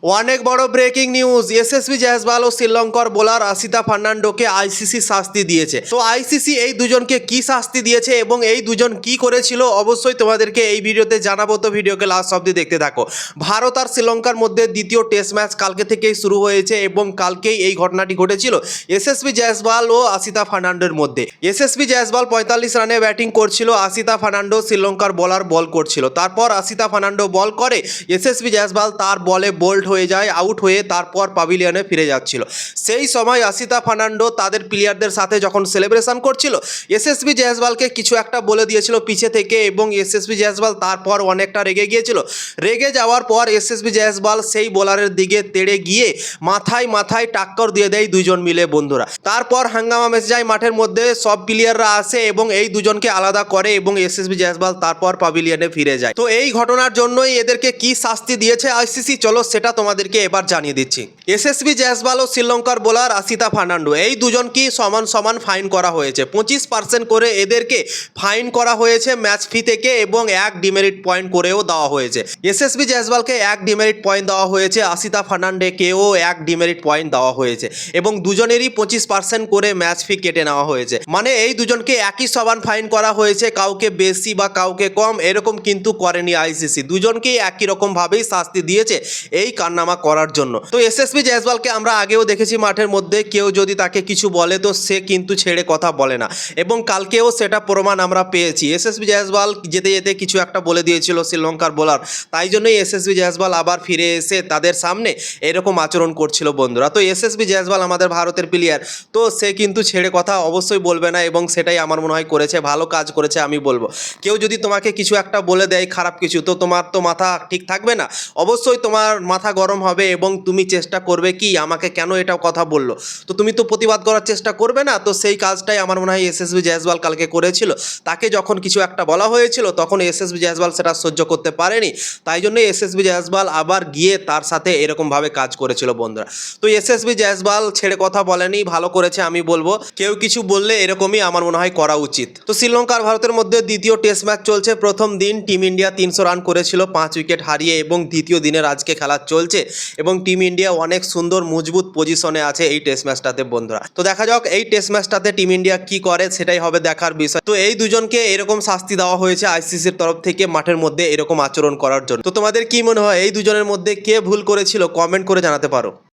অনেক বড় breaking news. SSB Jaiswal ও শ্রীলঙ্কার বোলার আসিতা ফার্নান্ডোকে আইসিসি শাস্তি দিয়েছে। তো আইসিসি এই দুজনকে কি শাস্তি দিয়েছে এবং এই দুজন কি করেছিল অবশ্যই তোমাদেরকে এই ভিডিওতে জানাবো, তো ভিডিওকে লাস্ট অবধি দেখতে থাকো। ভারত আর শ্রীলঙ্কার মধ্যে দ্বিতীয় টেস্ট ম্যাচ কালকে থেকেই শুরু হয়েছে এবং কালকেই এই ঘটনাটি ঘটেছিল এসএসবি জয়সওয়াল ও আসিতা ফার্নান্ডোর মধ্যে। এসএসবি জয়সওয়াল 45 রানে ব্যাটিং করছিল, আসিতা ফার্নান্ডো শ্রীলঙ্কার বোলার বল করছিল। তারপর আসিতা ফার্নান্ডো বল করে, এসএসবি জয়সওয়াল তার বলে বোল্ড হয়ে যায়, আউট হয়ে তারপর প্যাভিলিয়নে ফিরে যাচ্ছিল। সেই সময় আসিতা ফার্নান্ডো তাদের প্লেয়ারদের সাথে যখন সেলিব্রেশন করছিল, এসএসবি জয়সওয়ালকে কিছু একটা বলে দিয়েছিল পিছে থেকে এবং এসএসবি জয়সওয়াল তারপর অনেকটা রেগে গিয়েছিল। রেগে যাওয়ার পর এসএসবি জয়সওয়াল সেই বোলারের দিকে তেড়ে গিয়ে মাথায় মাথায় টাক্কর দিয়ে দেয় দুজন মিলে বন্ধুরা। তারপর হাঙ্গামা মেসে যায় মাঠের মধ্যে, সব প্লেয়াররা আসে এবং এই দুজনকে আলাদা করে এবং এসএসবি জয়সওয়াল তারপর প্যাভিলিয়নে ফিরে যায়। তো এই ঘটনার জন্যই এদেরকে কি শাস্তি দিয়েছে আইসিসি, চলো সেটা তোমাদেরকে এবার জানিয়ে দিচ্ছি। এসএসবি জয়সওয়াল ও শ্রীলঙ্কার বোলার আসিতা ফার্নান্ডো এই দুজনকে সমান সমান ফাইন করা হয়েছে। 25% করে এদেরকে ফাইন করা হয়েছে ম্যাচ ফি থেকে এবং 1 ডিমেরিট পয়েন্ট করেও দেওয়া হয়েছে। এসএসবি জয়সওয়ালকে 1 ডিমেরিট পয়েন্ট দেওয়া হয়েছে, আসিতা ফার্নান্ডোকেও 1 ডিমেরিট পয়েন্ট দেওয়া হয়েছে এবং দুজনেরই 25% করে ম্যাচ ফি কেটে নেওয়া হয়েছে। মানে এই দুজনকে একই সমান ফাইন করা হয়েছে, কাউকে বেশি বা কাউকে কম এরকম কিন্তু করেনি আইসিসি। দুজনকেই একই রকম ভাবেই শাস্তি দিয়েছে এই কারনামা করার জন্য। তো এসএসবি জয়সওয়ালকে আমরা আগেও দেখেছি মাঠের মধ্যে কেউ যদি তাকে কিছু বলে তো সে কিন্তু ছেড়ে কথা বলে না এবং কালকেও সেটা প্রমাণ আমরা পেয়েছি। এসএসবি জয়সওয়াল যেতে যেতে কিছু একটা বলে দিয়েছিল শ্রীলঙ্কার বোলার, তাই জন্যই এসএসবি জয়সওয়াল আবার ফিরে এসে তাদের সামনে এরকম আচরণ করছিল বন্ধুরা। তো এসএসবি জয়সওয়াল আমাদের ভারতের প্লেয়ার, তো সে কিন্তু ছেড়ে কথা অবশ্যই বলবে না এবং সেটাই আমার মনে হয় করেছে, ভালো কাজ করেছে আমি বলবো। কেউ যদি তোমাকে কিছু একটা বলে দেয় খারাপ কিছু, তো তোমার তো মাথা ঠিক থাকবে না, অবশ্যই তোমার মাথা গরম হবে এবং তুমি চেষ্টা করবে কি আমাকে কেন এটা কথা বললো, তো তুমি তো প্রতিবাদ করার চেষ্টা করবে না। তো সেই কাজটাই আমার মনে হয় এসএসবি জয়সওয়াল কালকে করেছিল। তাকে যখন কিছু একটা বলা হয়েছিল তখন এসএসবি জয়সওয়াল সেটা সহ্য করতে পারেনি, তাই জন্য এসএসবি জয়সওয়াল আবার গিয়ে তার সাথে এরকমভাবে কাজ করেছিল বন্ধুরা। তো এসএসবি জয়সওয়াল ছেড়ে কথা বলেনি, ভালো করেছে আমি বলবো। কেউ কিছু বললে এরকমই আমার মনে হয় করা উচিত। তো শ্রীলঙ্কা আর ভারতের মধ্যে দ্বিতীয় টেস্ট ম্যাচ চলছে। প্রথম দিন টিম ইন্ডিয়া 300 রান করেছিল 5 উইকেট হারিয়ে এবং দ্বিতীয় দিনের আজকে খেলা চলছে এবং টিম ইন্ডিয়া অনেক সুন্দর মজবুত পজিশনে আছে এই টেস্ট ম্যাচটাতে বন্ধুরা। তো দেখা যাক এই টেস্ট ম্যাচটাতে টিম ইন্ডিয়া কি করে, সেটাই হবে দেখার বিষয়। তো এই দুজনকে এরকম শাস্তি দেওয়া হয়েছে আইসিসির তরফ থেকে মাঠের মধ্যে এরকম আচরণ করার জন্য। তো তোমাদের কি মনে হয় এই দুজনের মধ্যে কে ভুল করেছিল, কমেন্ট করে জানাতে পারো।